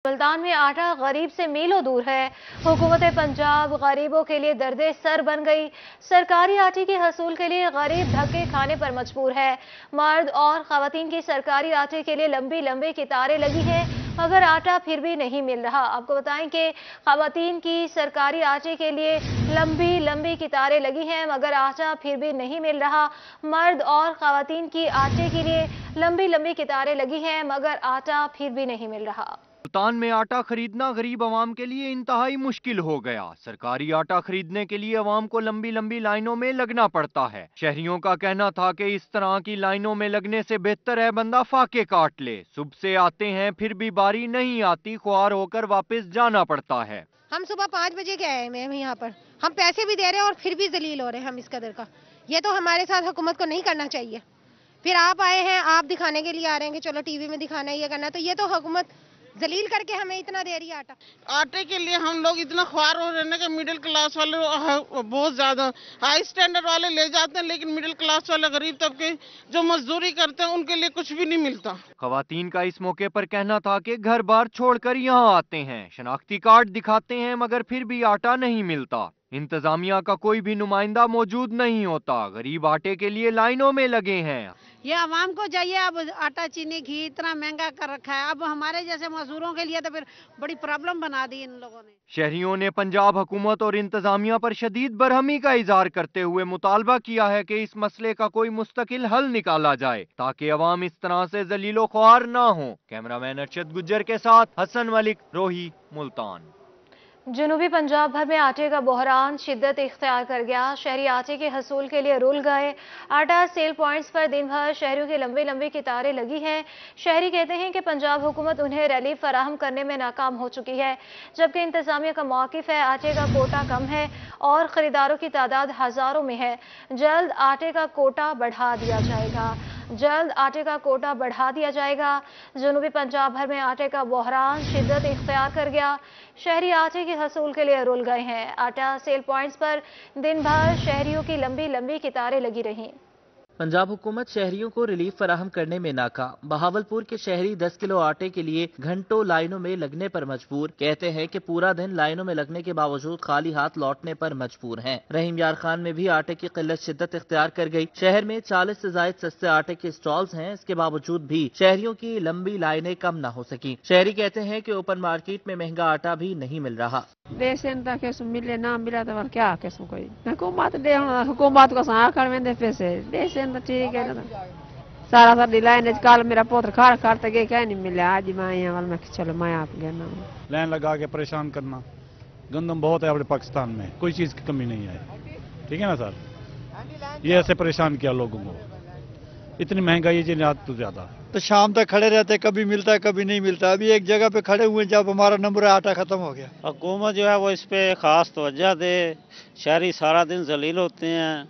मुल्तान में आटा गरीब से मीलों दूर है। हुकूमत पंजाब गरीबों के लिए दर्दे सर बन गई। सरकारी आटे के हसूल के लिए गरीब धक्के खाने पर मजबूर है। मर्द और खवातीन की सरकारी आटे के लिए लंबी लंबी कतारें लगी हैं, मगर आटा फिर भी नहीं मिल रहा। आपको बताएं कि खवातीन की सरकारी आटे के लिए लंबी लंबी कतारें लगी हैं, मगर आटा फिर भी नहीं मिल रहा। मर्द और खवातीन की आटे के लिए लंबी लंबी कतारें लगी हैं, मगर आटा फिर भी नहीं मिल रहा। मुल्तान में आटा खरीदना गरीब आवाम के लिए इंतहाई मुश्किल हो गया। सरकारी आटा खरीदने के लिए आवाम को लंबी लंबी लाइनों में लगना पड़ता है। शहरियों का कहना था कि इस तरह की लाइनों में लगने से बेहतर है बंदा फाके काट ले। सुबह से आते हैं फिर भी बारी नहीं आती, ख्वार होकर वापस जाना पड़ता है। हम सुबह 5 बजे के आए हैं यहाँ पर, हम पैसे भी दे रहे हैं और फिर भी जलील हो रहे हैं हम इस कदर का। ये तो हमारे साथ हुकूमत को नहीं करना चाहिए। फिर आप आए हैं, आप दिखाने के लिए आ रहे हैं कि चलो टीवी में दिखाना है, ये करना है, तो ये तो हुकूमत जलील करके हमें इतना दे रही है आटा। आटे के लिए हम लोग इतना ख्वार हो रहे हैं कि मिडिल क्लास वाले बहुत ज्यादा हाई स्टैंडर्ड वाले ले जाते हैं, लेकिन मिडिल क्लास वाले गरीब तबके जो मजदूरी करते हैं उनके लिए कुछ भी नहीं मिलता। खवातीन का इस मौके पर कहना था कि घर बार छोड़कर यहाँ आते हैं, शनाख्ती कार्ड दिखाते हैं, मगर फिर भी आटा नहीं मिलता। इंतजामिया का कोई भी नुमाइंदा मौजूद नहीं होता। गरीब आटे के लिए लाइनों में लगे हैं। ये आवाम को चाहिए, अब आटा चीनी घी इतना महंगा कर रखा है, अब हमारे जैसे मजदूरों के लिए तो फिर बड़ी प्रॉब्लम बना दी इन लोगों ने। शहरियों ने पंजाब हुकूमत और इंतजामिया पर शदीद बरहमी का इजहार करते हुए मुतालबा किया है कि इस मसले का कोई मुस्तकिल हल निकाला जाए ताकि अवाम इस तरह से जलीलो ख्वार ना हो। कैमरामैन अरशद गुज्जर के साथ हसन मलिक, रोही, मुल्तान। जनूबी पंजाब भर में आटे का बहरान शिद्दत इख्तियार कर गया। शहरी आटे के हसूल के लिए रुल गए। आटा सेल पॉइंट्स पर दिन भर शहरियों की लंबी लंबी कतारें लगी हैं। शहरी कहते हैं कि पंजाब हुकूमत उन्हें रिलीफ फराहम करने में नाकाम हो चुकी है, जबकि इंतजामिया का मौक़िफ़ है आटे का कोटा कम है और ख़रीदारों की तादाद हज़ारों में है। जल्द आटे का कोटा बढ़ा दिया जाएगा। जल्द आटे का कोटा बढ़ा दिया जाएगा। जनूबी पंजाब भर में आटे का बहरान शिद्दत इख्तियार कर गया। शहरी आटे के हसूल के लिए रुल गए हैं। आटा सेल पॉइंट्स पर दिन भर शहरियों की लंबी लंबी कतारें लगी रहीं। पंजाब हुकूमत शहरियों को रिलीफ फराहम करने में नाकाम। बहावलपुर के शहरी 10 किलो आटे के लिए घंटों लाइनों में लगने पर मजबूर। कहते हैं कि पूरा दिन लाइनों में लगने के बावजूद खाली हाथ लौटने पर मजबूर हैं। रहीम यार खान में भी आटे की किल्लत शिद्दत इख्तियार कर गई। शहर में 40 से ज्यादा सस्ते आटे के स्टॉल्स हैं, इसके बावजूद भी शहरियों की लंबी लाइनें कम न हो सकी। शहरी कहते हैं कि ओपन मार्केट में महंगा आटा भी नहीं मिल रहा। मिले ना मिला तो क्या कैसे कोई हुकूमत को आखड़ में दे पैसे दे ठीक है ना। सारा सारी लाइन कल मेरा पुत्र खाड़ खाड़ते गए, क्या नहीं मिला। आज मैं आया वाल, मैं चलो मैं आप गया ना। लाइन लगा के परेशान करना। गंदम बहुत है अपने पाकिस्तान में, कोई चीज की कमी नहीं है, ठीक है ना सर। ये ऐसे परेशान किया लोगों को, इतनी महंगाई तो ज्यादा। तो शाम तक खड़े रहते, कभी मिलता है कभी नहीं मिलता। अभी एक जगह पे खड़े हुए, जब हमारा नंबर आटा खत्म हो गया। हुकूमत जो है वो इस पे खास तवज्जो दे। शहरी सारा दिन जलील होते हैं,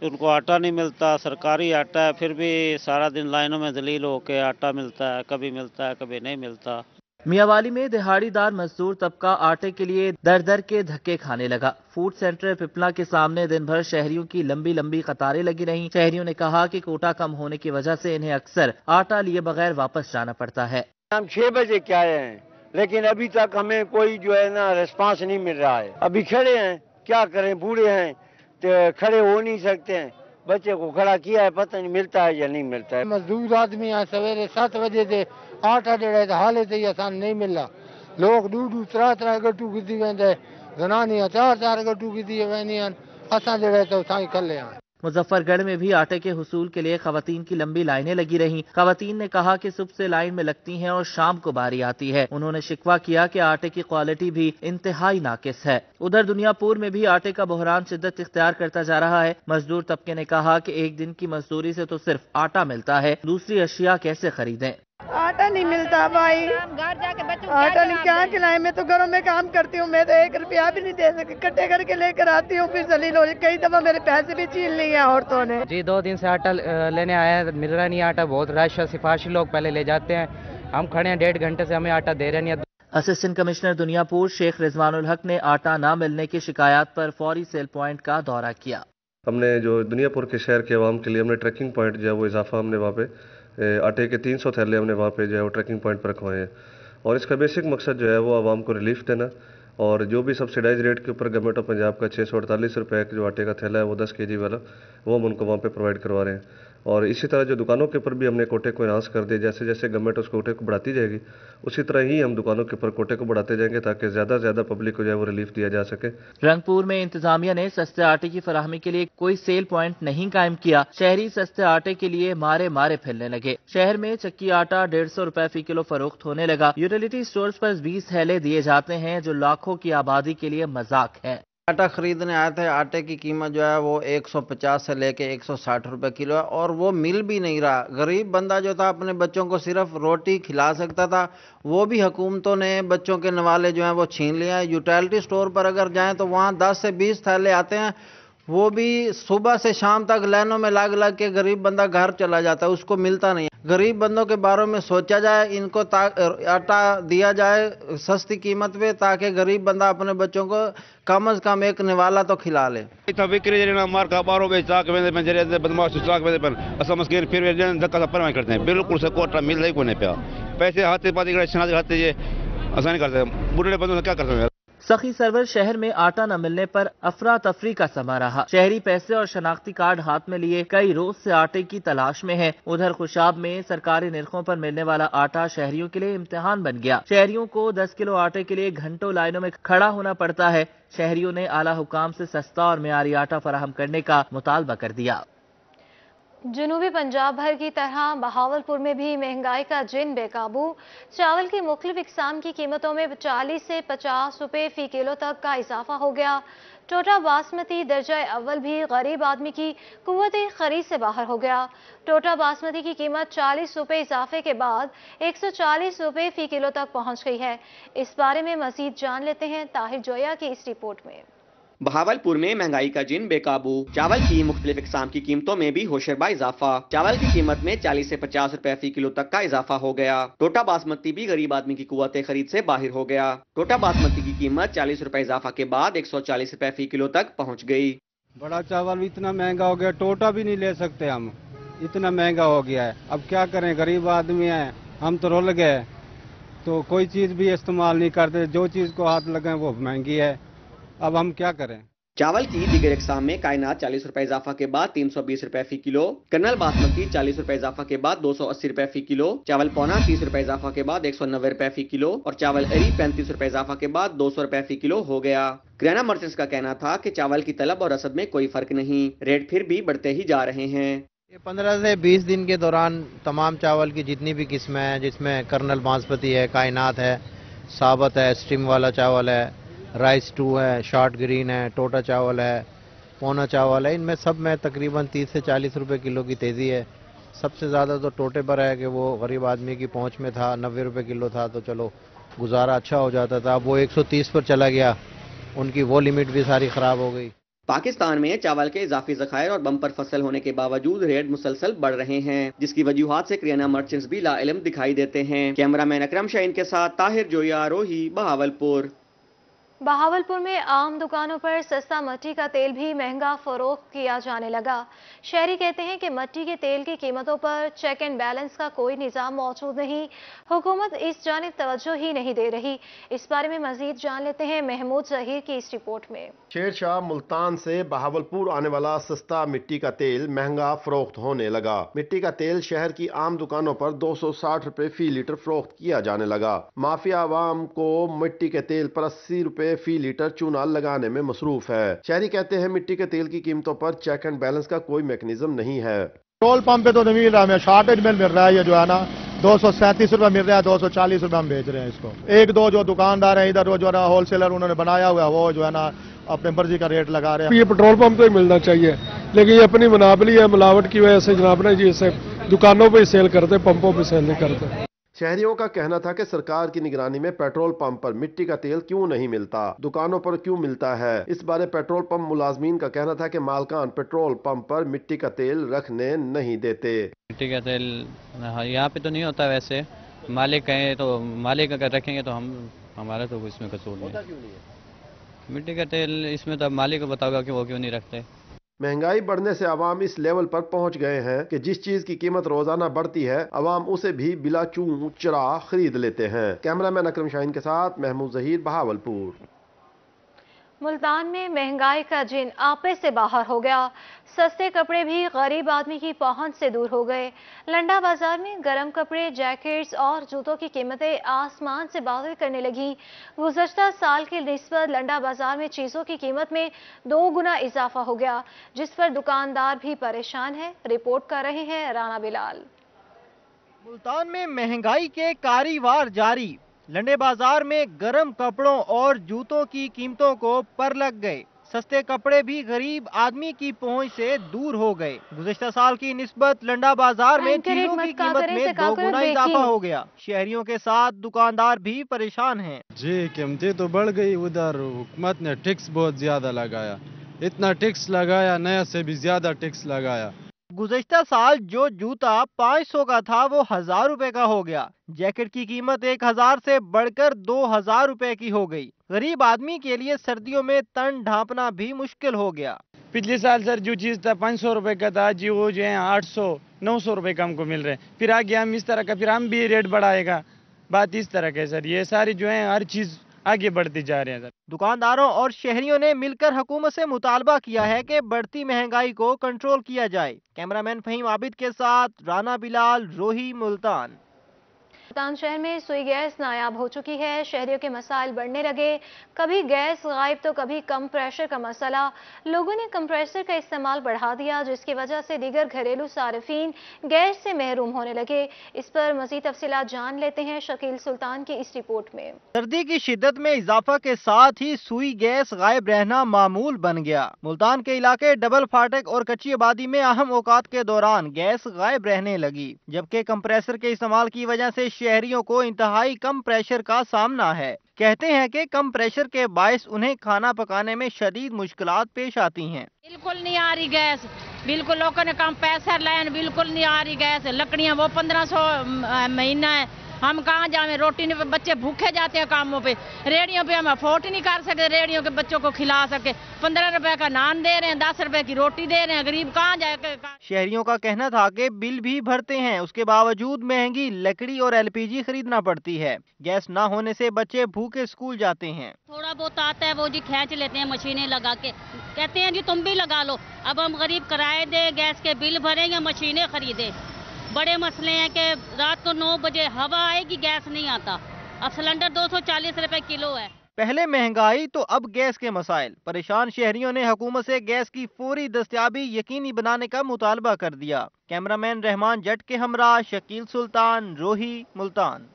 उनको आटा नहीं मिलता। सरकारी आटा है, फिर भी सारा दिन लाइनों में जलील होके आटा मिलता है, कभी मिलता है कभी नहीं मिलता। मियावाली में दिहाड़ीदार मजदूर तबका आटे के लिए दर दर के धक्के खाने लगा। फूड सेंटर पिपला के सामने दिन भर शहरियों की लंबी लंबी कतारें लगी रहीं। शहरियों ने कहा कि कोटा कम होने की वजह से इन्हें अक्सर आटा लिए बगैर वापस जाना पड़ता है। हम 6 बजे के आए हैं, लेकिन अभी तक हमें कोई जो है ना रिस्पांस नहीं मिल रहा है। अभी खड़े हैं, क्या करें, बूढ़े हैं तो खड़े हो नहीं सकते हैं। बच्चे को खड़ा किया है, पता नहीं मिलता है या नहीं मिलता है। मजदूर आदमी यहाँ सवेरे 7 बजे से आटा डेढ़ हाले से आसान नहीं मिल रहा। लोग 2-2 3-3 गट्टू की वेंदे, जनानियां 4-4 गट्टू की वेंदियां, असां जेड़े तो साईं कल्ले हैं। मुजफ्फरगढ़ में भी आटे के हुसूल के लिए खवातीन की लंबी लाइनें लगी रहीं। खवातीन ने कहा कि सुबह से लाइन में लगती हैं और शाम को बारी आती है। उन्होंने शिकवा किया कि आटे की क्वालिटी भी इंतहाई नाकिस है। उधर दुनियापुर में भी आटे का बहरान शिद्दत इख्तियार करता जा रहा है। मजदूर तबके ने कहा कि एक दिन की मजदूरी से तो सिर्फ आटा मिलता है, दूसरी अशिया कैसे खरीदें। आटा नहीं मिलता भाई, घर जाके बच्चों आटा नहीं, क्या खिलाए। मैं तो घरों में काम करती हूँ, मैं तो 1 रुपया भी नहीं दे सकी, इकट्ठे करके लेकर आती हूँ, फिर जलील हो। कई दफा मेरे पैसे भी छीन लिए हैं औरतों ने। जी 2 दिन से आटा लेने आया है, मिल रहा नहीं आटा, बहुत रश है। सिफारिशी लोग पहले ले जाते हैं, हम खड़े हैं 1.5 घंटे से, हमें आटा दे रहे नहीं। असिस्टेंट कमिश्नर दुनियापुर शेख रिजवानुल हक ने आटा न मिलने की शिकायत पर फौरी सेल पॉइंट का दौरा किया। हमने जो दुनियापुर के शहर के अवाम के लिए हमने ट्रैकिंग पॉइंट जो है वो इजाफा हमने वहाँ पे आटे के 300 थैले हमने वहाँ पे जो है वो ट्रैकिंग पॉइंट पर रखवाए हैं। और इसका बेसिक मकसद जो है वो आवाम को रिलीफ देना, और जो भी सब्सिडाइज रेट के ऊपर गवर्नमेंट ऑफ पंजाब का 648 रुपये जो आटे का थैला है वो 10 kg वाला वो हम उनको वहाँ पे प्रोवाइड करवा रहे हैं। और इसी तरह जो दुकानों के ऊपर भी हमने कोटे को इनहांस कर दिया, जैसे जैसे गवर्नमेंट उस कोटे को बढ़ाती जाएगी उसी तरह ही हम दुकानों के ऊपर कोटे को बढ़ाते जाएंगे ताकि ज़्यादा से ज़्यादा पब्लिक को जो है वो रिलीफ दिया जा सके। रंगपुर में इंतजामिया ने सस्ते आटे की फराहमी के लिए कोई सेल पॉइंट नहीं कायम किया। शहरी सस्ते आटे के लिए मारे मारे फिरने लगे। शहर में चक्की आटा 150 रुपए फी किलो फरोख्त होने लगा। यूटिलिटी स्टोर्स पर 20 थैले दिए जाते हैं जो लाखों की आबादी के लिए मजाक है। आटा खरीदने आए थे, आटे की कीमत जो है वो 150 से लेके 160 रुपए किलो है और वो मिल भी नहीं रहा। गरीब बंदा जो था अपने बच्चों को सिर्फ रोटी खिला सकता था, वो भी हुकूमतों ने बच्चों के नवाले जो हैं वो छीन लिया है। यूटिलिटी स्टोर पर अगर जाएं तो वहाँ 10 से 20 थैले आते हैं, वो भी सुबह से शाम तक लाइनों में लग लग के गरीब बंदा घर चला जाता है, उसको मिलता नहीं है। गरीब बंदों के बारे में सोचा जाए, इनको आटा दिया जाए सस्ती कीमत पे ताकि गरीब बंदा अपने बच्चों को कम से कम एक निवाला तो खिला ले। बिल्कुल कोटा मिल रही को नहीं पिया, पैसे हाथे पाती आसानी करते बुढ़े बंदों से क्या करते हैं। सखी सरवर शहर में आटा न मिलने पर अफरा तफरी का समा रहा। शहरी पैसे और शनाख्ती कार्ड हाथ में लिए कई रोज से आटे की तलाश में है। उधर खुशाब में सरकारी निर्खों पर मिलने वाला आटा शहरियों के लिए इम्तिहान बन गया। शहरियों को 10 किलो आटे के लिए घंटों लाइनों में खड़ा होना पड़ता है। शहरियों ने आला हुकाम से सस्ता और मियारी आटा फराहम करने का मुतालबा कर दिया। जनूबी पंजाब भर की तरह बहावलपुर में भी महंगाई का जिन बेकाबू। चावल की मुख्तलिफ इकसाम की कीमतों में 40 से 50 रुपए फी किलो तक का इजाफा हो गया। टोटा बासमती दर्जा अव्वल भी गरीब आदमी की कुव्वत खरीद से बाहर हो गया। टोटा बासमती की कीमत 40 रुपए इजाफे के बाद 140 रुपए फी किलो तक पहुंच गई है। इस बारे में मजीद जान लेते हैं ताहिर जोया की इस रिपोर्ट में। बहावलपुर में महंगाई का जिन बेकाबू। चावल की मुख्तलिफ इकसाम की कीमतों में भी होशरबा इजाफा। चावल की कीमत में 40 से 50 रुपए फी किलो तक का इजाफा हो गया। टोटा बासमती भी गरीब आदमी की कुव्वत खरीद से बाहर हो गया। टोटा बासमती की कीमत 40 रुपए इजाफा के बाद 140 रुपए फी किलो तक पहुँच गई। बड़ा चावल भी इतना महंगा हो गया, टोटा भी नहीं ले सकते हम, इतना महंगा हो गया है। अब क्या करें, गरीब आदमी है, हम तो रुल गए, तो कोई चीज भी इस्तेमाल नहीं करते, जो चीज को हाथ लगे वो महंगी है। अब हम क्या करें। चावल की दीगर इकसाम में कायनात 40 रुपए इजाफा के बाद 320 रुपए फी किलो, कर्नल बासमती 40 रुपए इजाफा के बाद 280 रुपए फी किलो, चावल पौना 30 रुपए इजाफा के बाद 190 रुपए फी किलो और चावल अरी 35 रुपए इजाफा के बाद 200 रुपए फी किलो हो गया। किराना मर्चेंट्स का कहना था कि चावल की तलब और रसद में कोई फर्क नहीं, रेट फिर भी बढ़ते ही जा रहे हैं। 15 से 20 दिन के दौरान तमाम चावल की जितनी भी किस्में हैं, जिसमें कर्नल बासमती है, कायनात है, साबत है, स्टीम वाला चावल है, राइस 2 है, शॉर्ट ग्रीन है, टोटा चावल है, पौना चावल है, इनमें सब में तकरीबन 30 से 40 रुपए किलो की तेज़ी है। सबसे ज़्यादा तो टोटे पर है कि वो गरीब आदमी की पहुंच में था, 90 रुपए किलो था तो चलो गुजारा अच्छा हो जाता था। अब वो 130 पर चला गया, उनकी वो लिमिट भी सारी ख़राब हो गई। पाकिस्तान में चावल के इजाफी ज़खायर और बम्पर फसल होने के बावजूद रेट मुसलसल बढ़ रहे हैं, जिसकी वजूहात से किराना मर्चेंट्स भी लाइल्म दिखाई देते हैं। कैमरामैन अकरम शाहीन के साथ ताहिर जोया, रोही, बहावलपुर। बहावलपुर में आम दुकानों पर सस्ता मट्टी का तेल भी महंगा फरोख्त किया जाने लगा। शहरी कहते हैं कि मट्टी के तेल की कीमतों पर चेक एंड बैलेंस का कोई निज़ाम मौजूद नहीं, हुकूमत इस जानिब तवज्जो ही नहीं दे रही। इस बारे में मजीद जान लेते हैं महमूद जहीर की इस रिपोर्ट में। शेरशाह मुल्तान से बहावलपुर आने वाला सस्ता मिट्टी का तेल महंगा फरोख्त होने लगा। मिट्टी का तेल शहर की आम दुकानों पर 260 रुपए फी लीटर फरोख्त किया जाने लगा। माफिया आवाम को मिट्टी के तेल पर 80 रुपए फी लीटर चूना लगाने में मसरूफ है। शहरी कहते हैं मिट्टी के तेल की कीमतों पर चेक एंड बैलेंस का कोई मैकेनिज्म नहीं है। पेट्रोल पंप पे तो नहीं मिल रहा, हमें शॉर्टेज में मिल रहा है। ये जो है ना 237 रुपए मिल रहा है, 240 रुपए हम बेच रहे हैं इसको। एक दो जो दुकानदार है इधर, वो जो है ना होलसेलर उन्होंने बनाया हुआ है, वो जो है ना अपने मर्जी का रेट लगा रहे हैं। ये पेट्रोल पंप तो ही मिलना चाहिए, लेकिन ये अपनी मुनाबली है, मिलावट की वजह से जनाब ने जी इसे दुकानों पर ही सेल करते, पंपों पर सेल नहीं करते। शहरियों का कहना था कि सरकार की निगरानी में पेट्रोल पंप पर मिट्टी का तेल क्यों नहीं मिलता, दुकानों पर क्यों मिलता है। इस बारे पेट्रोल पंप मुलाजमीन का कहना था कि मालकान पेट्रोल पंप पर मिट्टी का तेल रखने नहीं देते। मिट्टी का तेल यहाँ पे तो नहीं होता, वैसे मालिक कहें तो मालिक अगर रखेंगे तो हमारा तो इसमें कसूर नहीं है। मिट्टी का तेल इसमें तो मालिक को बताओगा कि वो क्यों नहीं रखते। महंगाई बढ़ने से आवाम इस लेवल पर पहुंच गए हैं कि जिस चीज की कीमत रोजाना बढ़ती है आवाम उसे भी बिला चूं चरा खरीद लेते हैं। कैमरामैन अकरम शाहीन के साथ महमूद जहीर, बहावलपुर। मुल्तान में महंगाई का जिन आपे से बाहर हो गया। सस्ते कपड़े भी गरीब आदमी की पहुंच से दूर हो गए। लंडा बाजार में गर्म कपड़े, जैकेट्स और जूतों की कीमतें आसमान से बातें करने लगी। गुज़श्ता साल की निस्बत लंडा बाजार में चीजों की कीमत में 2 गुना इजाफा हो गया, जिस पर दुकानदार भी परेशान है। रिपोर्ट कर रहे हैं राना बिलाल। मुल्तान में महंगाई के कारीवार जारी। लंडे बाजार में गर्म कपड़ों और जूतों की कीमतों को पर लग गए। सस्ते कपड़े भी गरीब आदमी की पहुंच से दूर हो गए। गुज़श्ता साल की निस्बत लंडा बाजार में चीजों की कीमत में 2 गुना इजाफा हो गया। शहरियों के साथ दुकानदार भी परेशान हैं। जी कीमतें तो बढ़ गई, उधर हुकूमत ने टैक्स बहुत ज्यादा लगाया, इतना टैक्स लगाया, नया से भी ज्यादा टैक्स लगाया। गुज़श्ता साल जो जूता 500 का था वो 1000 रुपए का हो गया। जैकेट की कीमत 1000 से बढ़कर 2000 रुपए की हो गई। गरीब आदमी के लिए सर्दियों में तन ढांपना भी मुश्किल हो गया। पिछले साल सर जो चीज़ था 500 रुपए का था, जी वो जो है 800-900 रुपए का हमको मिल रहे हैं। फिर आगे हम इस तरह का फिर हम भी रेट बढ़ाएगा। बात इस तरह का सर, ये सारी जो है हर चीज़ आगे बढ़ते जा रहे हैं सर। दुकानदारों और शहरियों ने मिलकर हुकूमत से मुतालबा किया है कि बढ़ती महंगाई को कंट्रोल किया जाए। कैमरामैन फहीम आबिद के साथ राना बिलाल, रोही, मुल्तान। मुल्तान शहर में सुई गैस नायाब हो चुकी है। शहरियों के मसाइल बढ़ने लगे। कभी गैस गायब तो कभी कम प्रेशर का मसला। लोगों ने कंप्रेसर का इस्तेमाल बढ़ा दिया, जिसकी वजह से दीगर घरेलू सार्फिन गैस से महरूम होने लगे। इस पर मजीद तफसीलात जान लेते हैं शकील सुल्तान की इस रिपोर्ट में। सर्दी की शिद्दत में इजाफा के साथ ही सुई गैस गायब रहना मामूल बन गया। मुल्तान के इलाके डबल फाटक और कच्ची आबादी में अहम औकात के दौरान गैस गायब रहने लगी, जबकि कंप्रेसर के इस्तेमाल की वजह से शहरियों को इंतहाई कम प्रेशर का सामना है। कहते हैं कि कम प्रेशर के बायस उन्हें खाना पकाने में शदीद मुश्किलात पेश आती हैं। बिल्कुल नहीं आ रही गैस, बिल्कुल लोगों ने कम पैसा लाए, बिल्कुल नहीं आ रही गैस। लकड़ियां वो 1500 महीना है, हम कहाँ जाए, रोटी नहीं, बच्चे भूखे जाते हैं कामों पे। रेडियो पे हम अफोर्ड नहीं कर सकते, रेडियो के बच्चों को खिला सके। 15 रुपए का नान दे रहे हैं, 10 रुपए की रोटी दे रहे हैं, गरीब कहाँ जाए। शहरियों का कहना था कि बिल भी भरते हैं, उसके बावजूद महंगी लकड़ी और LPG खरीदना पड़ती है। गैस ना होने से बच्चे भूखे स्कूल जाते हैं। थोड़ा बहुत आता है वो जी खींच लेते हैं मशीनें लगा के, कहते हैं जी तुम भी लगा लो। अब हम गरीब किराए दे, गैस के बिल भरें या मशीनें खरीदें। बड़े मसले हैं कि रात को 9 बजे हवा आएगी, गैस नहीं आता। अब सिलेंडर 240 रुपए किलो है। पहले महंगाई तो अब गैस के मसाइल। परेशान शहरियों ने हुकूमत से गैस की फौरी दस्तयाबी यकीनी बनाने का मुतालबा कर दिया। कैमरामैन रहमान जट के हमरा शकील सुल्तान, रोही, मुल्तान।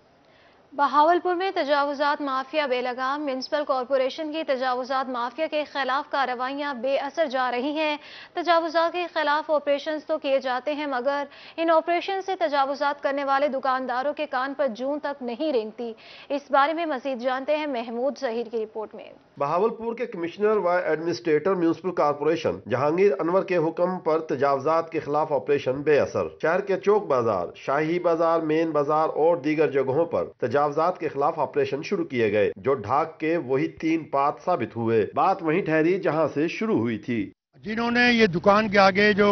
बहावलपुर में तजावुजात माफिया बेलगाम। म्यूनसिपल कॉरपोरेशन की तजावुजात माफिया के खिलाफ कार्रवाइयां बेअसर जा रही हैं। तजावुजात के खिलाफ ऑपरेशन तो किए जाते हैं, मगर इन ऑपरेशन से तजावुजात करने वाले दुकानदारों के कान पर जूं तक नहीं रेंगती। इस बारे में मजीद जानते हैं महमूद जहीर की रिपोर्ट में। बहावलपुर के कमिश्नर व administrator municipal corporation Jahangir Anwar के हुक्म पर तजावजात के खिलाफ ऑपरेशन बेअसर। शहर के चौक बाजार, शाही बाजार, मेन बाजार और दीगर जगहों पर तजावजात के खिलाफ ऑपरेशन शुरू किए गए, जो ढाक के वही 3 पात साबित हुए। बात वहीं ठहरी जहां से शुरू हुई थी। जिन्होंने ये दुकान के आगे जो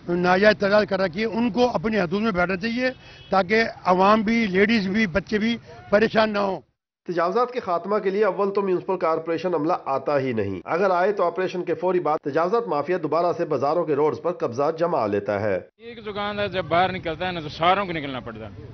नाजायज तजाद कर रखी है, उनको अपनी हदूद में बैठना चाहिए, ताकि आवाम भी, लेडीज भी, बच्चे भी परेशान ना हो। तजावजात के खात्मा के लिए अव्वल तो म्यूनसिपल कॉरपोरेशन अमला आता ही नहीं। अगर आए तो ऑपरेशन के फौरी बाद तजावजात माफिया दोबारा से बाजारों के रोड्स पर कब्जा जमा लेता है। एक दुकानदार जब बाहर निकलता है ना, तो सारों को निकलना पड़ता है।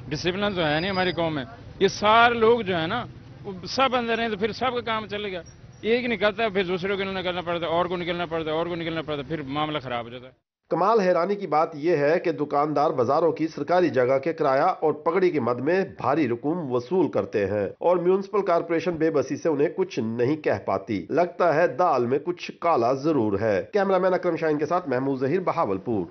डिसिप्लिन तो है नहीं हमारी कौम में। ये सारे लोग जो है ना, वो सब अंदर हैं, तो फिर सबका काम चलेगा। एक निकलता है, फिर दूसरे को निकलना पड़ता है, और को निकलना पड़ता है, और को निकलना पड़ता है, फिर मामला खराब हो जाता है। कमाल हैरानी की बात यह है कि दुकानदार बाजारों की सरकारी जगह के किराया और पगड़ी के मद में भारी रकूम वसूल करते हैं, और म्यूनसिपल कॉरपोरेशन बेबसी से उन्हें कुछ नहीं कह पाती। लगता है दाल में कुछ काला जरूर है। कैमरामैन अकरम शाहीन के साथ महमूद जहीर, बहावलपुर।